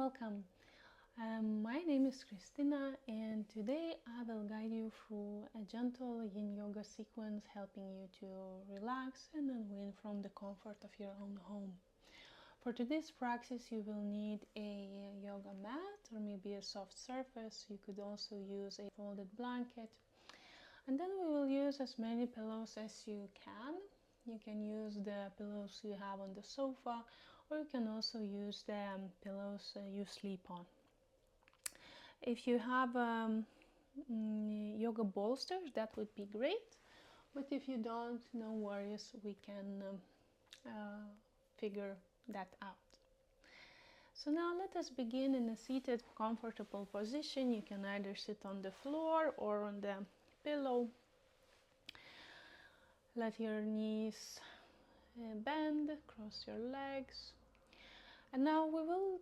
welcome. My name is Christina, and today I will guide you through a gentle yin yoga sequence helping you to relax and unwind from the comfort of your own home. For today's practice, you will need a yoga mat or maybe a soft surface. You could also use a folded blanket. And then we will use as many pillows as you can. You can use the pillows you have on the sofa, or you can also use the pillows you sleep on. If you have yoga bolsters, that would be great. But if you don't, no worries, we can figure that out. So now let us begin in a seated, comfortable position. You can either sit on the floor or on the pillow. Let your knees bend, cross your legs. And now we will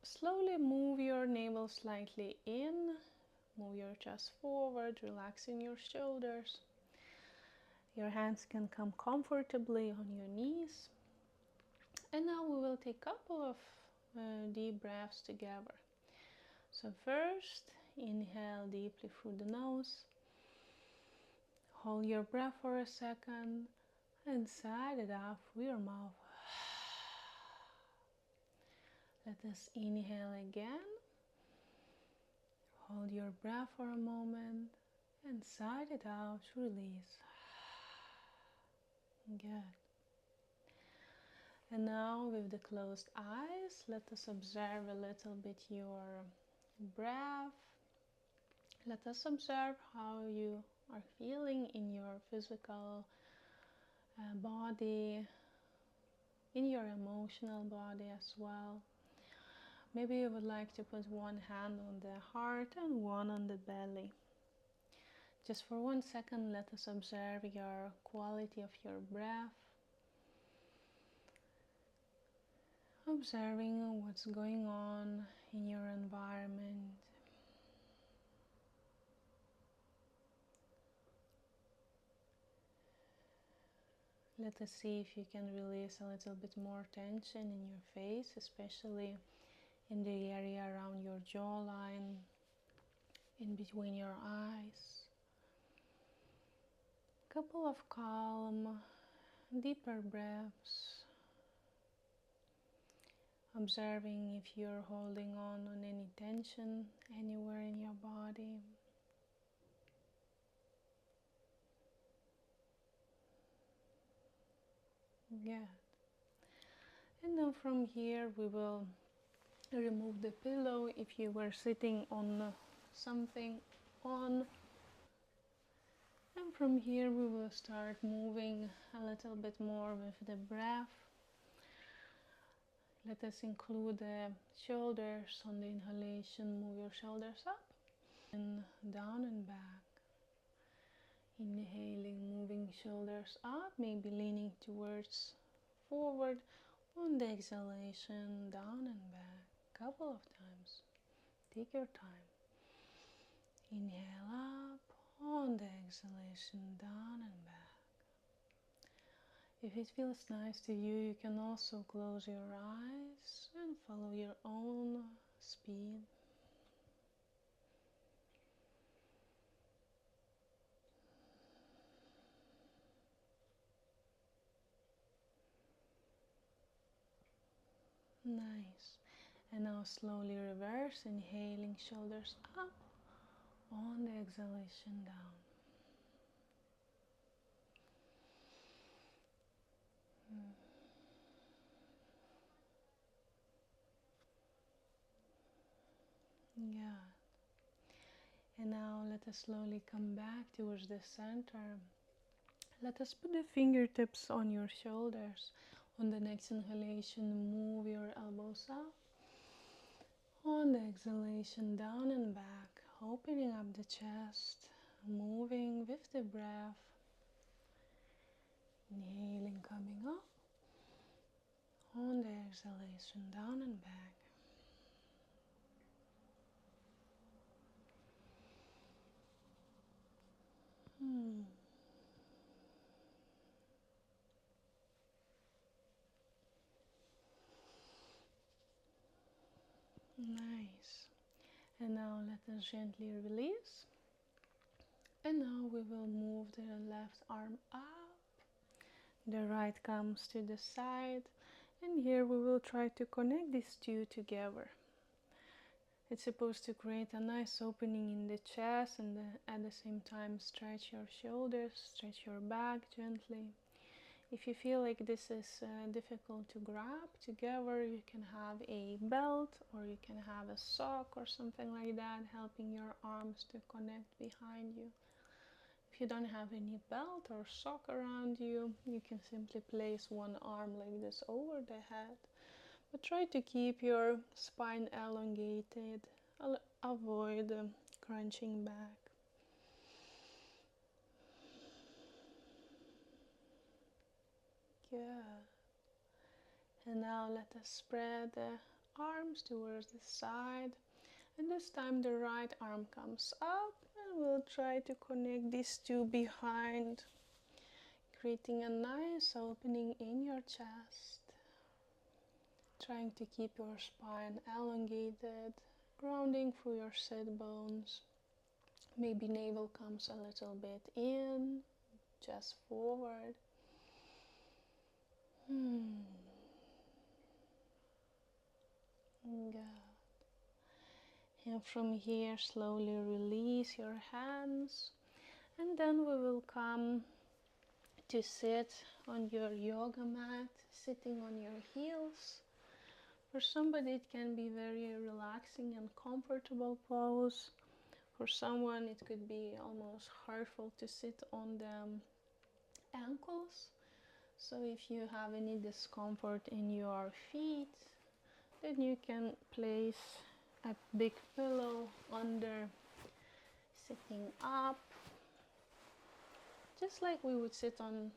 slowly move your navel slightly in, move your chest forward, relaxing your shoulders. Your hands can come comfortably on your knees. And now we will take a couple of deep breaths together. So first, inhale deeply through the nose. Hold your breath for a second and sigh it out through your mouth. Let us inhale again. Hold your breath for a moment and sigh it out, release. Good. And now with the closed eyes, let us observe a little bit your breath. Let us observe how you are feeling in your physical body, in your emotional body as well. Maybe you would like to put one hand on the heart and one on the belly. Just for 1 second, let us observe your quality of your breath. Observing what's going on in your environment. Let us see if you can release a little bit more tension in your face, especially in the area around your jawline, in between your eyes. Couple of calm, deeper breaths. Observing if you're holding on any tension anywhere in your body. Good. And now from here we will remove the pillow if you were sitting on something on. And from here we will start moving a little bit more with the breath. Let us include the shoulders on the inhalation. Move your shoulders up and down and back. Inhaling, moving shoulders up, maybe leaning towards forward. On the exhalation, down and back. Couple of times. Take your time. Inhale up. On the exhalation, down and back. If it feels nice to you, you can also close your eyes and follow your own speed. Nice. And now slowly reverse, inhaling shoulders up, on the exhalation down. Yeah. And now let us slowly come back towards the center. Let us put the fingertips on your shoulders. On the next inhalation, move your elbows up. On the exhalation, down and back, opening up the chest, moving with the breath. Inhaling, coming up. On the exhalation, down and back. Nice. And now let us gently release. And now we will move the left arm up. The right comes to the side. And here we will try to connect these two together. It's supposed to create a nice opening in the chest and at the same time stretch your shoulders, stretch your back gently. If you feel like this is difficult to grab together, you can have a belt or you can have a sock or something like that, helping your arms to connect behind you. If you don't have any belt or sock around you, you can simply place one arm like this over the head. But try to keep your spine elongated. Avoid crunching back. Good. And now let us spread the arms towards the side. And this time the right arm comes up and we'll try to connect these two behind, creating a nice opening in your chest. Trying to keep your spine elongated, grounding through your sit bones. Maybe navel comes a little bit in, chest forward. Good. And from here, slowly release your hands. And then we will come to sit on your yoga mat, sitting on your heels. For somebody, it can be very relaxing and comfortable pose. For someone, it could be almost hurtful to sit on the ankles. So if you have any discomfort in your feet, then you can place a big pillow under, sitting up, just like we would sit on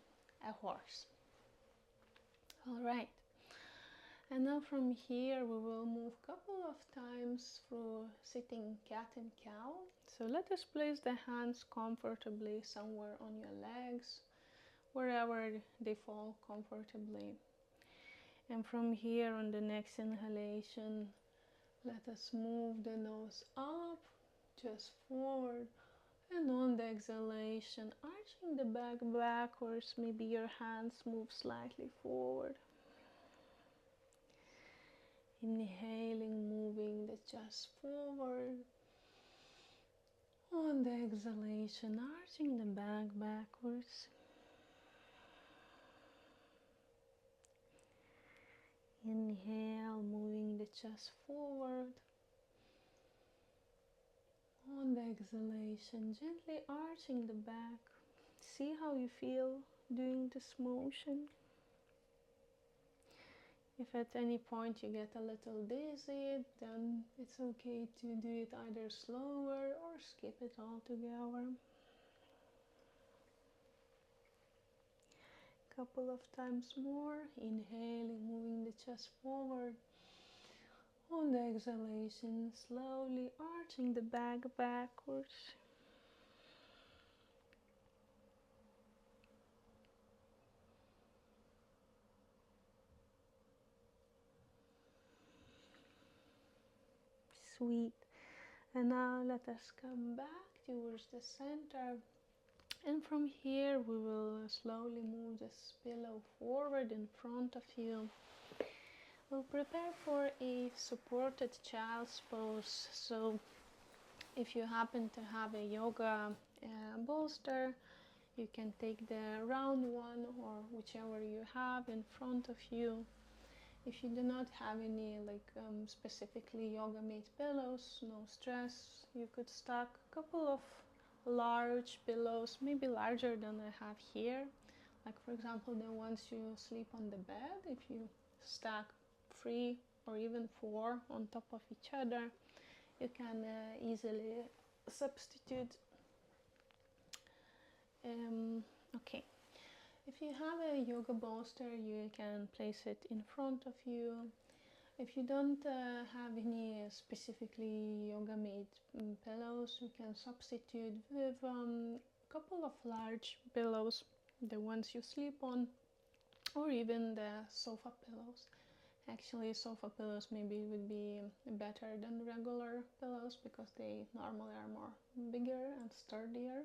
a horse. All right. And now from here we will move a couple of times through sitting cat and cow. So let us place the hands comfortably somewhere on your legs, wherever they fall comfortably. And from here on the next inhalation, let us move the nose up, just forward. And on the exhalation, arching the back backwards, maybe your hands move slightly forward. Inhaling, moving the chest forward. On the exhalation, arching the back backwards. Inhale, moving the chest forward. On the exhalation, gently arching the back. See how you feel doing this motion. If at any point you get a little dizzy, then it's okay to do it either slower or skip it altogether. Couple of times more. Inhaling, moving the chest forward. On the exhalation, slowly arching the back backwards. Sweet. And now let us come back towards the center. And from here we will slowly move this pillow forward in front of you. We'll prepare for a supported child's pose. So if you happen to have a yoga bolster, you can take the round one or whichever you have in front of you. If you do not have any specifically yoga made pillows, no stress. You could stack a couple of large pillows, maybe larger than I have here. Like for example, the ones you sleep on the bed. If you stack 3 or even 4 on top of each other, you can easily substitute. Okay. If you have a yoga bolster, you can place it in front of you. If you don't have any specifically yoga made pillows, you can substitute with a couple of large pillows, the ones you sleep on, or even the sofa pillows. Actually, sofa pillows maybe would be better better than regular pillows because they normally are more bigger and sturdier,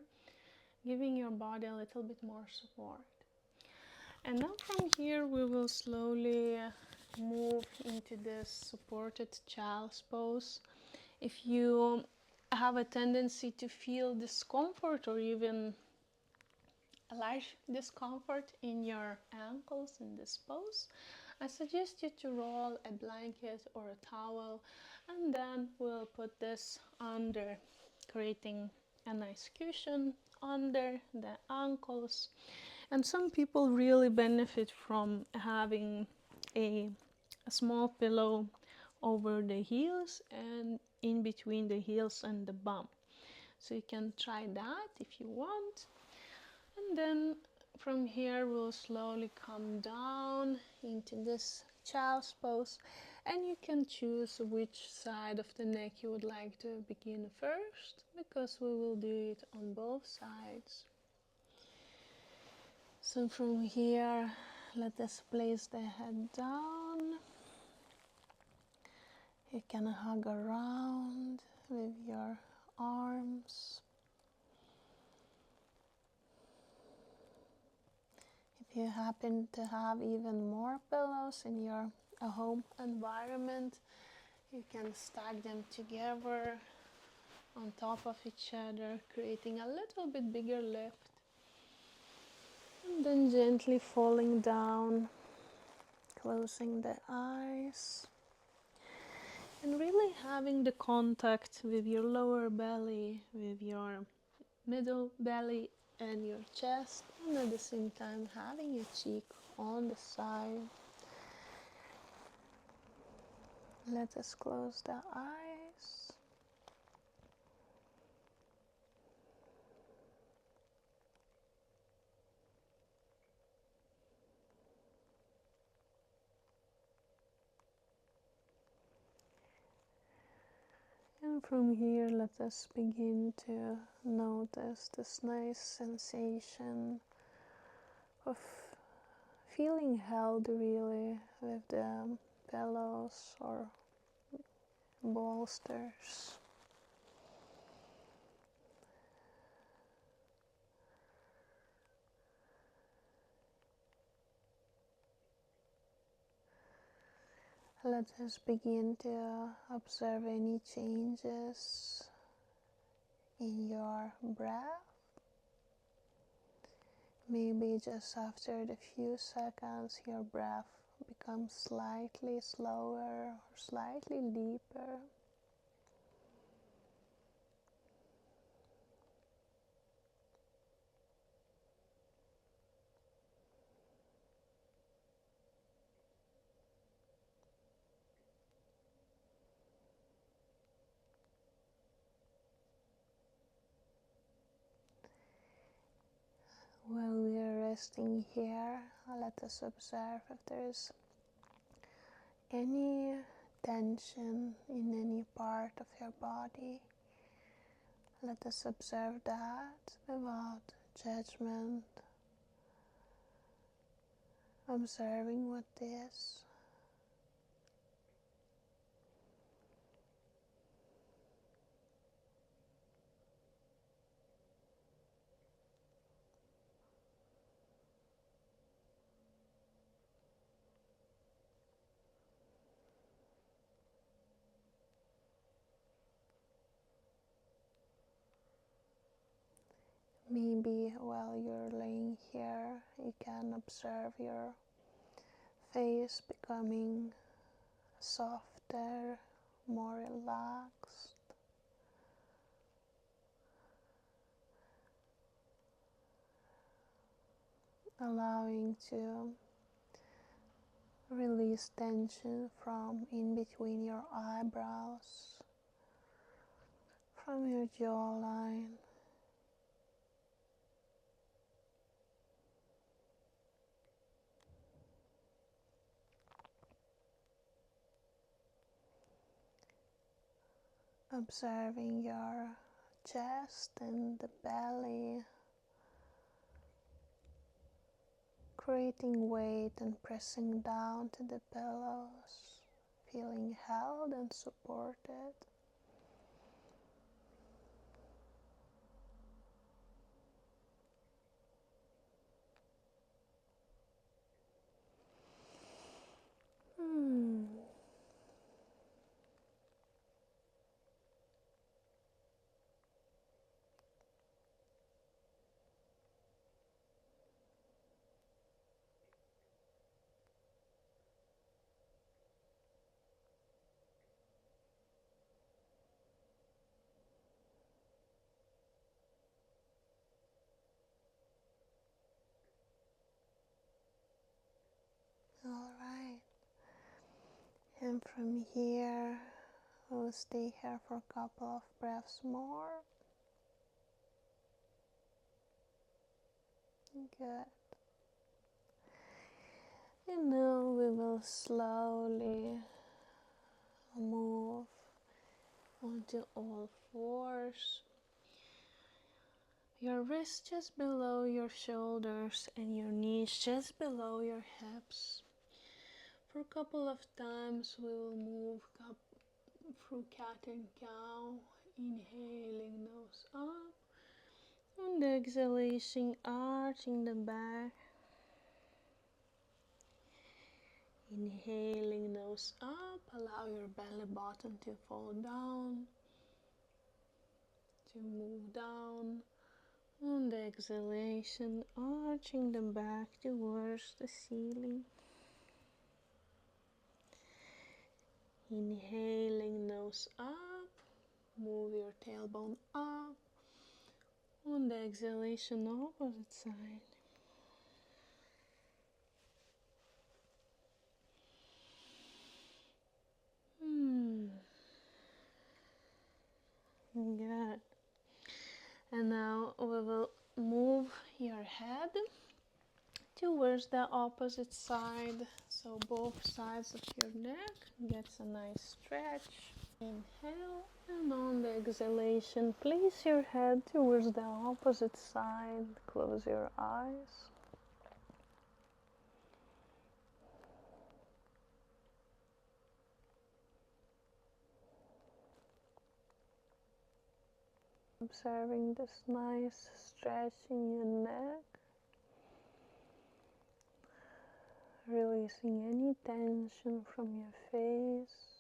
giving your body a little bit more support. And now from here we will slowly move into this supported child's pose. If you have a tendency to feel discomfort or even a large discomfort in your ankles in this pose, I suggest you to roll a blanket or a towel, and then we'll put this under, creating a nice cushion under the ankles. And some people really benefit from having a small pillow over the heels and in between the heels and the bum. So you can try that if you want. And then from here we'll slowly come down into this child's pose, and you can choose which side of the neck you would like to begin first, because we will do it on both sides. So from here, let us place the head down. You can hug around with your arms. If you happen to have even more pillows in your home environment, you can stack them together on top of each other, creating a little bit bigger lift. And then gently falling down, closing the eyes, and really having the contact with your lower belly, with your middle belly and your chest, and at the same time having your cheek on the side. Let us close the eyes. And from here, let us begin to notice this nice sensation of feeling held really with the pillows or bolsters. Let us begin to observe any changes in your breath. Maybe just after the few seconds your breath becomes slightly slower or slightly deeper. While we are resting here, let us observe if there is any tension in any part of your body. Let us observe that without judgment, observing what is. Maybe while you're laying here, you can observe your face becoming softer, more relaxed. Allowing to release tension from in between your eyebrows, from your jawline. Observing your chest and the belly, creating weight and pressing down to the pillows, feeling held and supported. All right. And from here, we'll stay here for a couple of breaths more. Good. And now we will slowly move onto all fours. Your wrists just below your shoulders and your knees just below your hips. For a couple of times we will move through cat and cow, inhaling nose up. On the exhalation, arching the back. Inhaling nose up, allow your belly button to fall down, to move down. On the exhalation, arching the back towards the ceiling. Inhaling nose up, move your tailbone up. On the exhalation, opposite side. Good. And now we will move your head towards the opposite side. So both sides of your neck gets a nice stretch. Inhale, and on the exhalation, place your head towards the opposite side. Close your eyes. Observing this nice stretch in your neck. Releasing any tension from your face.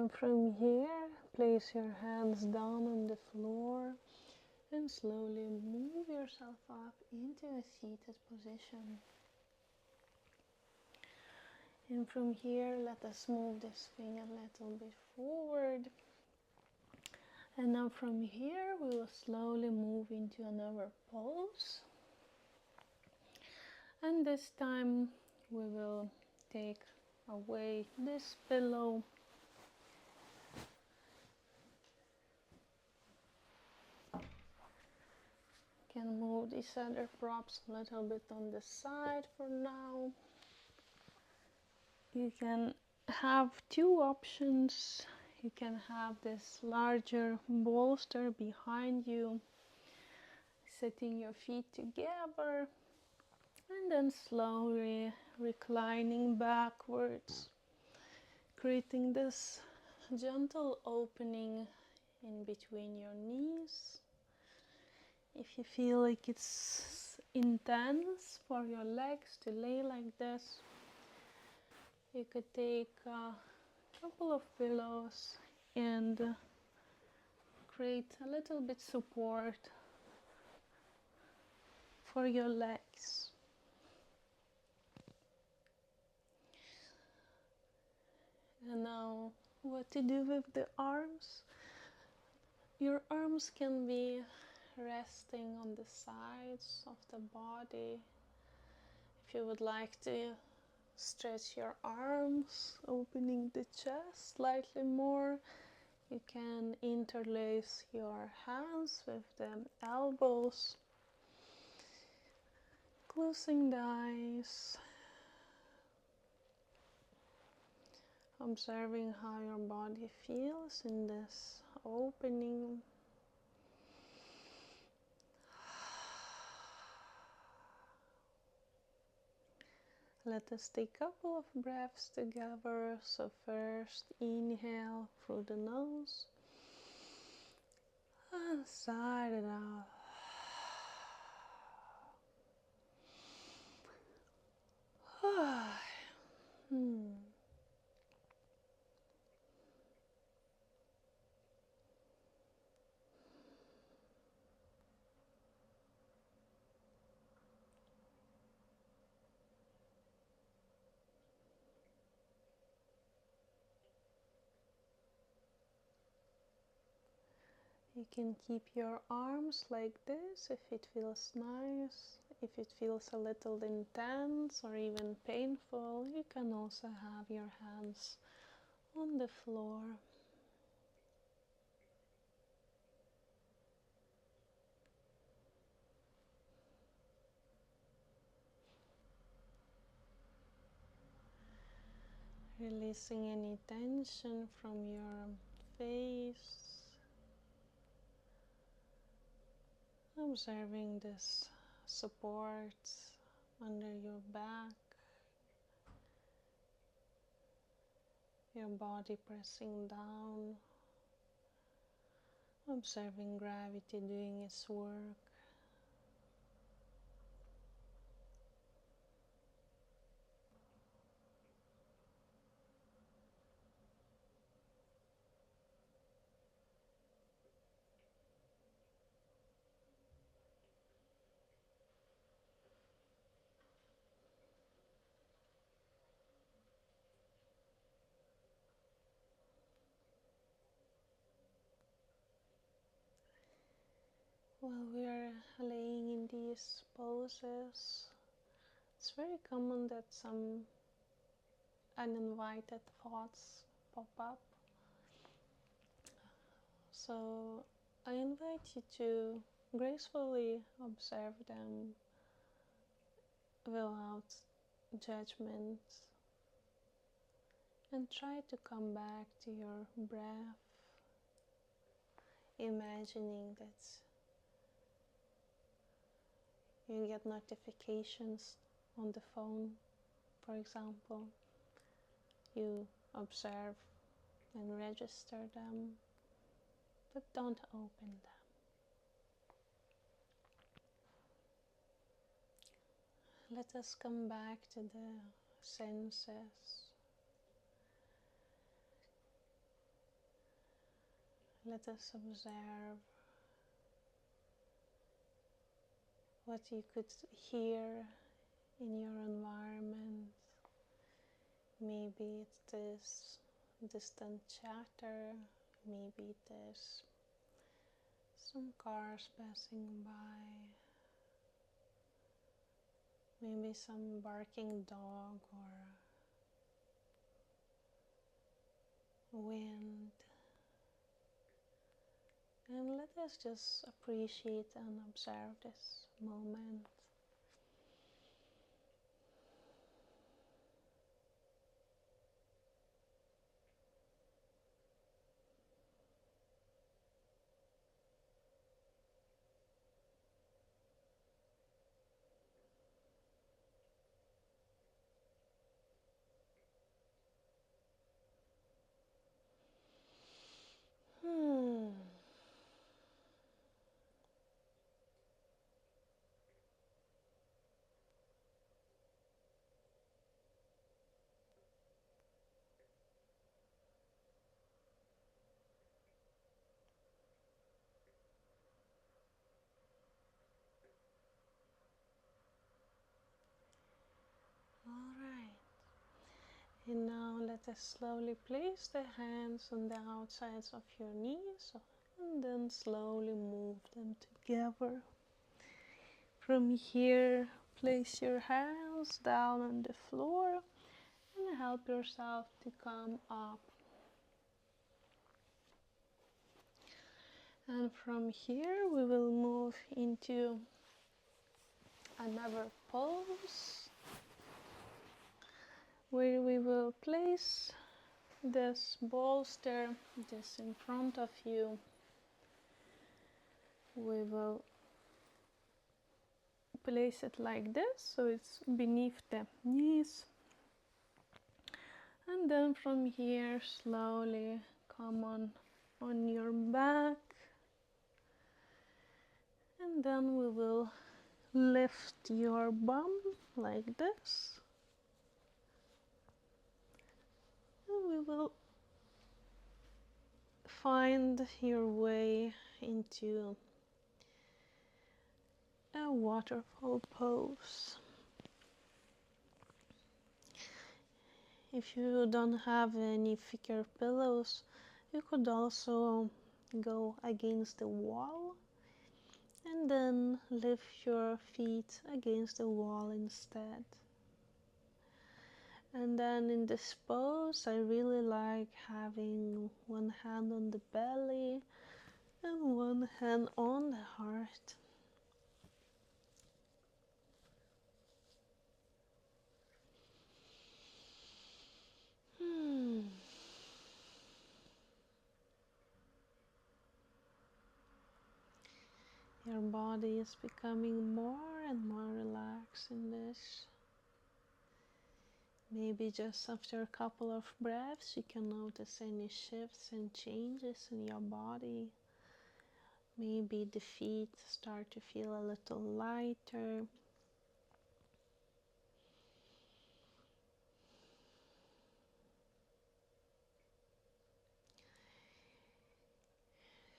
Now from here, place your hands down on the floor and slowly move yourself up into a seated position. And from here, let us move this thing a little bit forward. And now from here, we will slowly move into another pose. And this time, we will take away this pillow. Can move these other props a little bit on the side for now. You can have two options. You can have this larger bolster behind you, setting your feet together, and then slowly reclining backwards, creating this gentle opening in between your knees. If you feel like it's intense for your legs to lay like this, you could take a couple of pillows and create a little bit support for your legs. And now, what to do with the arms? Your arms can be resting on the sides of the body. If you would like to stretch your arms, opening the chest slightly more, you can interlace your hands with the elbows, closing the eyes, observing how your body feels in this opening. Let us take a couple of breaths together. So first, inhale through the nose and sigh it out. You can keep your arms like this if it feels nice. If it feels a little intense or even painful, you can also have your hands on the floor. Releasing any tension from your face. Observing this support under your back, your body pressing down, observing gravity doing its work. While we are laying in these poses, it's very common that some uninvited thoughts pop up. So I invite you to gracefully observe them without judgment and try to come back to your breath, imagining that you get notifications on the phone, for example. You observe and register them, but don't open them. Let us come back to the senses. Let us observe what you could hear in your environment. Maybe it's this distant chatter, maybe it is some cars passing by, maybe some barking dog or wind. And let us just appreciate and observe this moment. Alright, and now let us slowly place the hands on the outsides of your knees and then slowly move them together. From here, place your hands down on the floor and help yourself to come up. And from here, we will move into another pose where we will place this bolster just in front of you. We will place it like this, so it's beneath the knees. And then from here, slowly come on your back. And then we will lift your bum like this. And we will find your way into a waterfall pose. If you don't have any thicker pillows, you could also go against the wall and then lift your feet against the wall instead. And then in this pose, I really like having one hand on the belly and one hand on the heart. Your body is becoming more and more relaxed in this. Maybe just after a couple of breaths, you can notice any shifts and changes in your body. Maybe the feet start to feel a little lighter.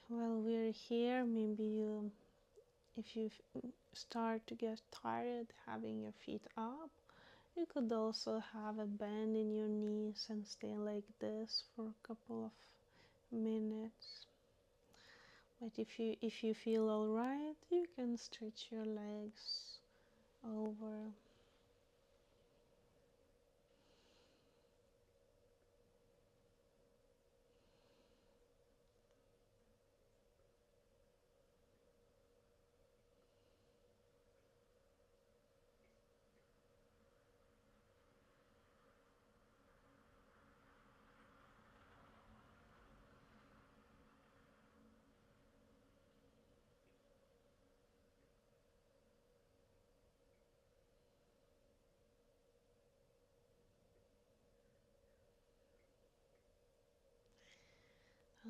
While we're here, maybe if you start to get tired having your feet up, you could also have a bend in your knees and stay like this for a couple of minutes. But if you feel all right, you can stretch your legs over.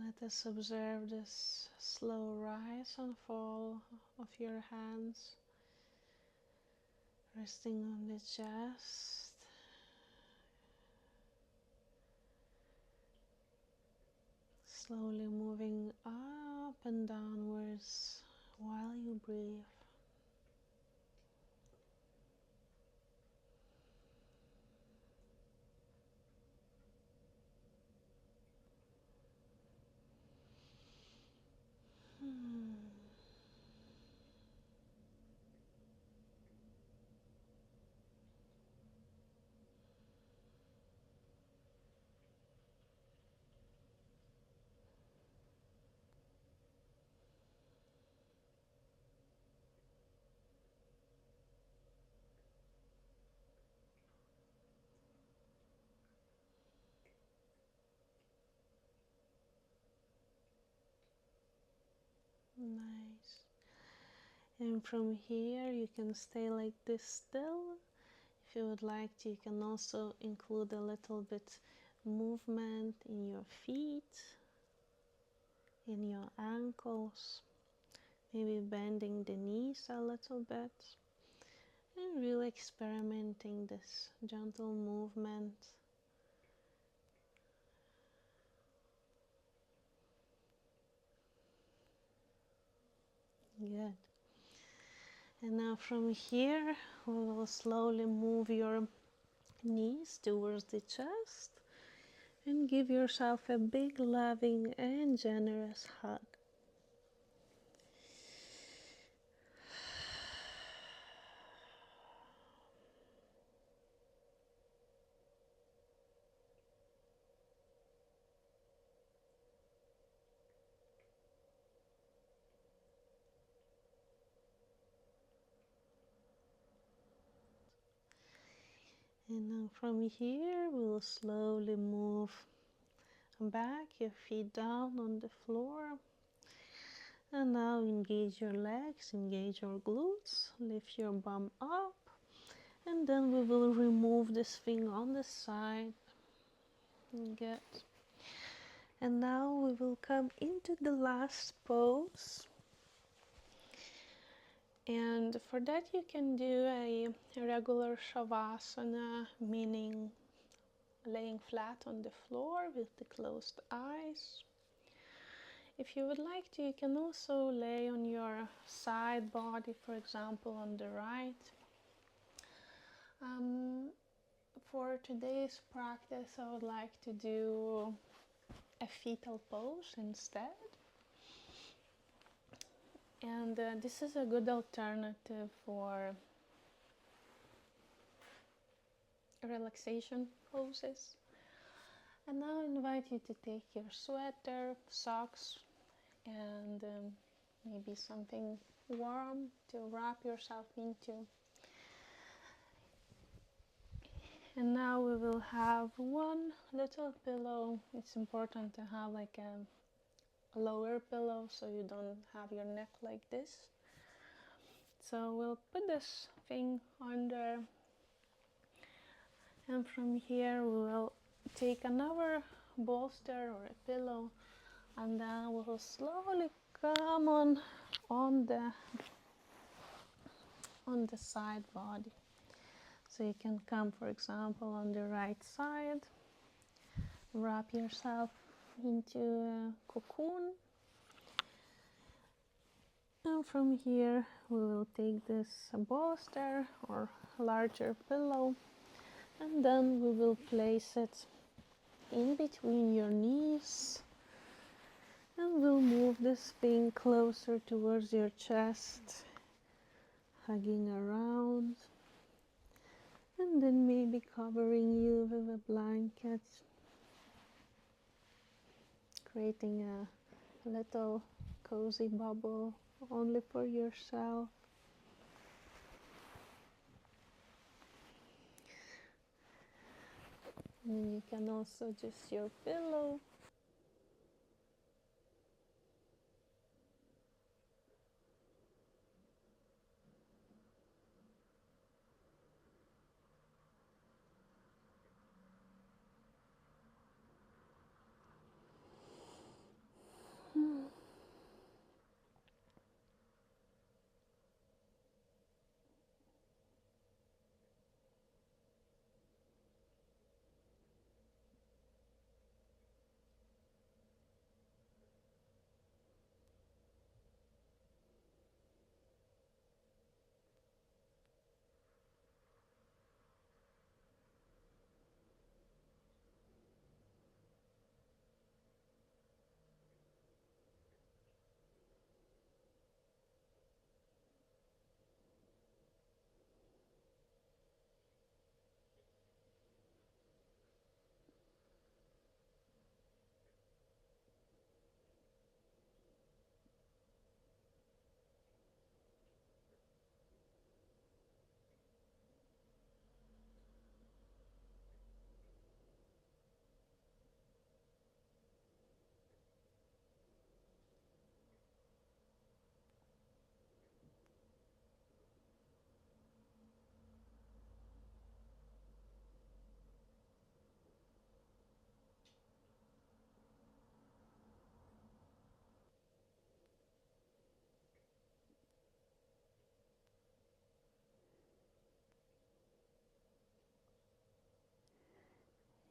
Let us observe this slow rise and fall of your hands, resting on the chest, Slowly moving up and downwards while you breathe. Nice. And from here you can stay like this still. If you would like to, you can also include a little bit movement in your feet, in your ankles, maybe bending the knees a little bit, and really experimenting this gentle movement. Good. And now from here, we will slowly move your knees towards the chest and give yourself a big, loving, and generous hug. And now from here, we'll slowly move back, your feet down on the floor. And now engage your legs, engage your glutes, lift your bum up. And then we will remove this thing on the side. Good. And now we will come into the last pose. And for that you can do a regular shavasana, meaning laying flat on the floor with the closed eyes. If you would like to, you can also lay on your side body, for example, on the right. For today's practice, I would like to do a fetal pose instead. And this is a good alternative for relaxation poses. And now I invite you to take your sweater, socks, and maybe something warm to wrap yourself into. And now we will have one little pillow. It's important to have like a lower pillow so you don't have your neck like this. So we'll put this thing under, and from here we will take another bolster or a pillow, and then we'll slowly come on the side body. So you can come, for example, on the right side, wrap yourself into a cocoon, and from here we will take this bolster or larger pillow, and then we will place it in between your knees, and we'll move this thing closer towards your chest, hugging around, and then maybe covering you with a blanket, creating a little cozy bubble only for yourself. And you can also just your pillow.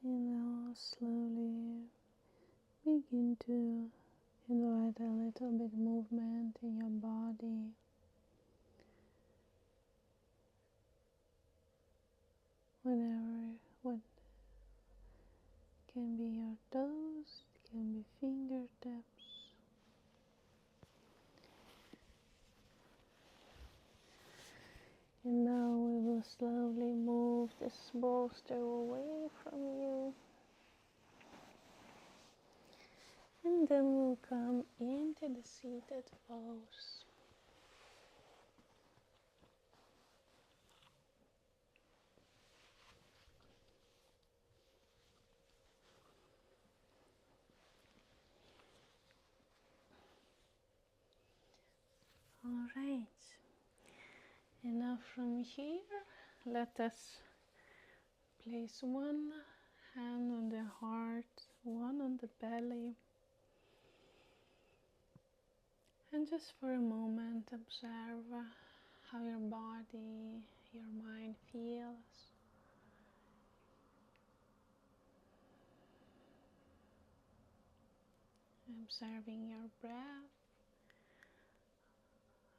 And now slowly begin to invite a little bit movement in your body. What can be your toes, it can be fingertips. And now we will slowly move this bolster away from you. And then we'll come into the seated pose. All right. And now from here, let us place one hand on the heart, one on the belly. And just for a moment, observe how your body, your mind feels. Observing your breath,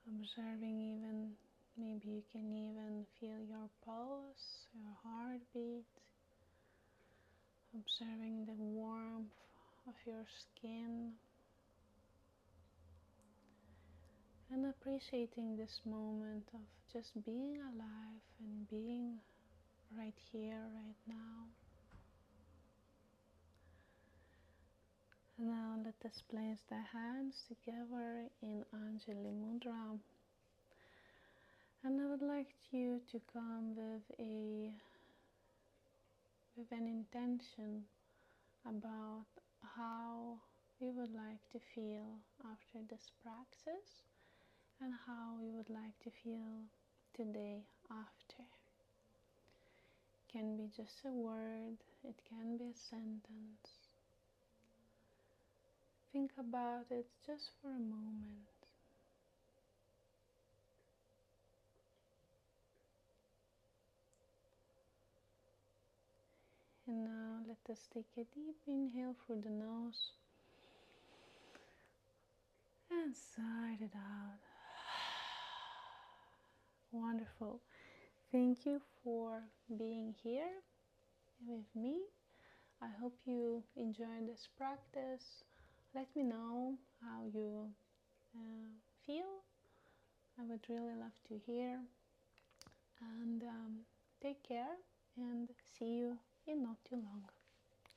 observing even, maybe you can even feel your pulse, your heartbeat, observing the warmth of your skin, and appreciating this moment of just being alive and being right here, right now. And now let us place the hands together in Anjali Mudra. And I would like you to come with an intention about how you would like to feel after this practice and how you would like to feel today after. It can be just a word, it can be a sentence. Think about it just for a moment. And now let us take a deep inhale through the nose and sigh it out. Wonderful. Thank you for being here with me. I hope you enjoyed this practice. Let me know how you feel. I would really love to hear. And take care and see you in not too long.